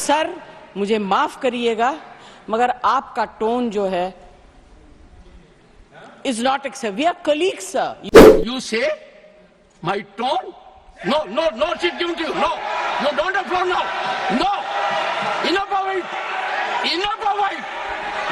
Sir मुझे माफ करिएगा, मगर आपका टोन जो है is not accept. We are colleagues sir. You say my tone? No, no, no, she's giving to you. No, you don't have floor now. No, enough of it. Enough of it.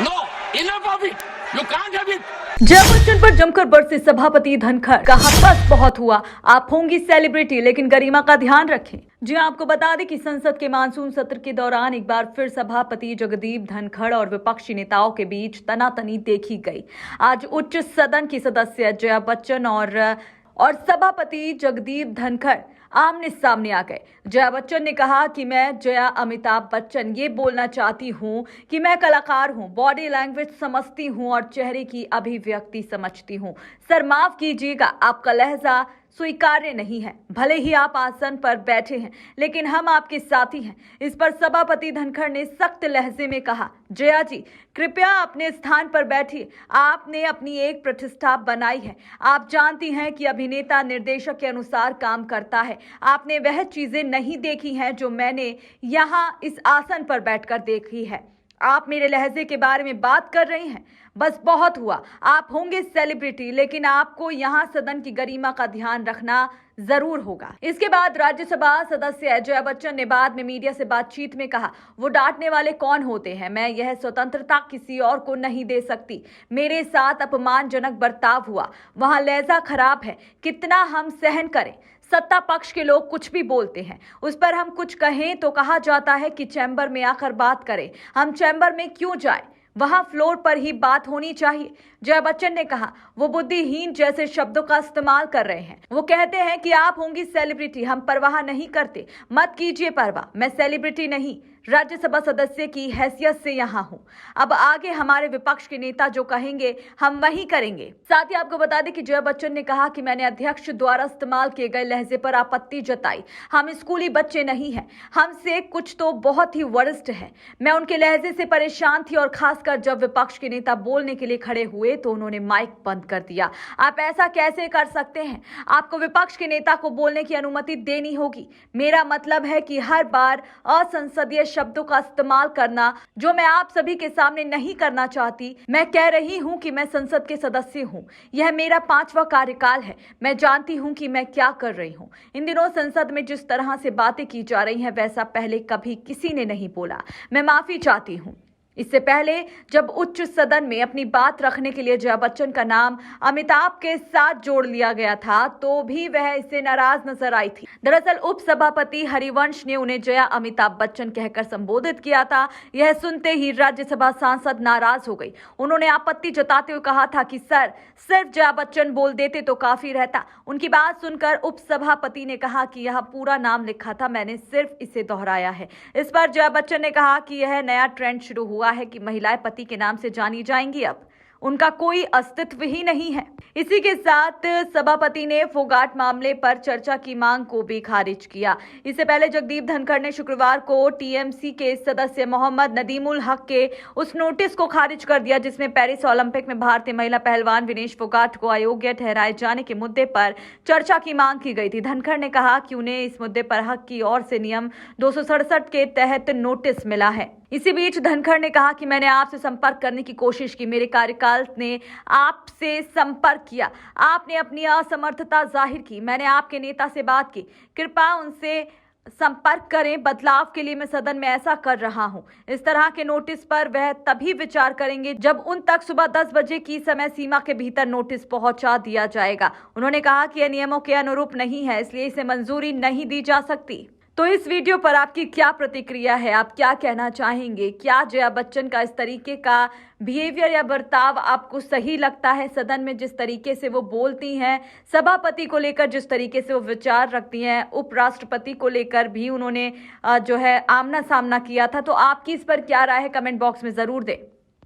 No, enough of it. You can't have it. Jaya Bachchan पर जमकर बरसे सभापति धनखड़, कहा बस बहुत हुआ, आप होंगी सेलिब्रिटी लेकिन गरिमा का ध्यान रखें। जी आपको बता दें कि संसद के मानसून सत्र के दौरान एक बार फिर सभापति जगदीप धनखड़ और विपक्षी नेताओं के बीच तनातनी देखी गई। आज उच्च सदन की सदस्य जया बच्चन और सभापति जगदीप धनखड़ आमने सामने आ गए। जया बच्चन ने कहा कि मैं जया अमिताभ बच्चन ये बोलना चाहती हूँ कि मैं कलाकार हूँ, बॉडी लैंग्वेज समझती हूँ और चेहरे की अभिव्यक्ति समझती हूँ। सर माफ कीजिएगा, आपका लहजा स्वीकार्य नहीं है। भले ही आप आसन पर बैठे हैं लेकिन हम आपके साथी हैं। इस पर सभापति धनखड़ ने सख्त लहजे में कहा, जया जी कृपया अपने स्थान पर बैठिए। आपने अपनी एक प्रतिष्ठा बनाई है। आप जानती हैं कि अभिनेता निर्देशक के अनुसार काम करता है। आपने वह चीजें नहीं देखी हैं जो मैंने यहाँ इस आसन पर बैठकर देखी है। आप मेरे लहजे के बारे में बात कर रही हैं। बस बहुत हुआ, आप होंगे सेलिब्रिटी लेकिन आपको यहाँ सदन की गरिमा का ध्यान रखना जरूर होगा। इसके बाद राज्यसभा सदस्य जया बच्चन ने बाद में मीडिया से बातचीत में कहा, वो डांटने वाले कौन होते हैं, मैं यह स्वतंत्रता किसी और को नहीं दे सकती। मेरे साथ अपमानजनक बर्ताव हुआ, वहां लहजा खराब है, कितना हम सहन करें। सत्ता पक्ष के लोग कुछ भी बोलते हैं, उस पर हम कुछ कहें तो कहा जाता है कि चैम्बर में आकर बात करें। हम चैम्बर में क्यों जाएं? वहां फ्लोर पर ही बात होनी चाहिए। जया बच्चन ने कहा, वो बुद्धिहीन जैसे शब्दों का इस्तेमाल कर रहे हैं। वो कहते हैं कि आप होंगी सेलिब्रिटी, हम परवाह नहीं करते। मत कीजिए परवाह, मैं सेलिब्रिटी नहीं, राज्यसभा सदस्य की हैसियत से यहाँ हूँ। अब आगे हमारे विपक्ष के नेता जो कहेंगे हम वही करेंगे। साथ ही आपको बता दें कि जया बच्चन ने कहा कि मैंने अध्यक्ष द्वारा इस्तेमाल किए गए लहजे पर आपत्ति जताई। हम स्कूली बच्चे नहीं हैं, हमसे कुछ तो बहुत ही वरिष्ठ है। मैं उनके लहजे से परेशान थी और खासकर जब विपक्ष के नेता बोलने के लिए खड़े हुए तो उन्होंने माइक बंद कर दिया। आप ऐसा कैसे कर सकते हैं? आपको विपक्ष के नेता को बोलने की अनुमति देनी होगी। मेरा मतलब है कि हर बार असंसदीय शब्दों का इस्तेमाल करना जो मैं आप सभी के सामने नहीं करना चाहती। मैं कह रही हूं कि मैं संसद के सदस्य हूं, यह मेरा 5वां कार्यकाल है। मैं जानती हूं कि मैं क्या कर रही हूं। इन दिनों संसद में जिस तरह से बातें की जा रही हैं वैसा पहले कभी किसी ने नहीं बोला। मैं माफी चाहती हूं। इससे पहले जब उच्च सदन में अपनी बात रखने के लिए जया बच्चन का नाम अमिताभ के साथ जोड़ लिया गया था तो भी वह इससे नाराज नजर आई थी। दरअसल उप सभापति हरिवंश ने उन्हें जया अमिताभ बच्चन कहकर संबोधित किया था। यह सुनते ही राज्यसभा सांसद नाराज हो गई। उन्होंने आपत्ति जताते हुए कहा था कि सर सिर्फ जया बच्चन बोल देते तो काफी रहता। उनकी बात सुनकर उप सभापति ने कहा कि यह पूरा नाम लिखा था, मैंने सिर्फ इसे दोहराया है। इस पर जया बच्चन ने कहा कि यह नया ट्रेंड शुरू हुआ है कि महिलाएं पति के नाम से जानी जाएंगी, अब उनका कोई अस्तित्व ही नहीं है। इसी के साथ सभापति ने फोगाट मामले पर चर्चा की मांग को भी खारिज किया। इससे पहले जगदीप धनखड़ ने शुक्रवार को टीएमसी के सदस्य मोहम्मद नदीमुल हक के उस नोटिस को खारिज कर दिया जिसमें पेरिस ओलंपिक में भारतीय महिला पहलवान विनेश फोगाट को अयोग्य ठहराए जाने के मुद्दे पर चर्चा की मांग की गई थी। धनखड़ ने कहा कि उन्हें इस मुद्दे पर हक की ओर से नियम 267 के तहत नोटिस मिला है। इसी बीच धनखड़ ने कहा कि मैंने आपसे संपर्क करने की कोशिश की, मेरे कार्यकाल ने आपसे संपर्क किया, आपने अपनी असमर्थता जाहिर की, मैंने आपके नेता से बात की, कृपया उनसे संपर्क करें, बदलाव के लिए मैं सदन में ऐसा कर रहा हूं। इस तरह के नोटिस पर वह तभी विचार करेंगे जब उन तक सुबह 10 बजे की समय सीमा के भीतर नोटिस पहुंचा दिया जाएगा। उन्होंने कहा कि यह नियमों के अनुरूप नहीं है, इसलिए इसे मंजूरी नहीं दी जा सकती। तो इस वीडियो पर आपकी क्या प्रतिक्रिया है? आप क्या कहना चाहेंगे? क्या जया बच्चन का इस तरीके का बिहेवियर या बर्ताव आपको सही लगता है? सदन में जिस तरीके से वो बोलती हैं, सभापति को लेकर जिस तरीके से वो विचार रखती हैं, उपराष्ट्रपति को लेकर भी उन्होंने जो है आमना सामना किया था, तो आपकी इस पर क्या राय है? कमेंट बॉक्स में जरूर दें।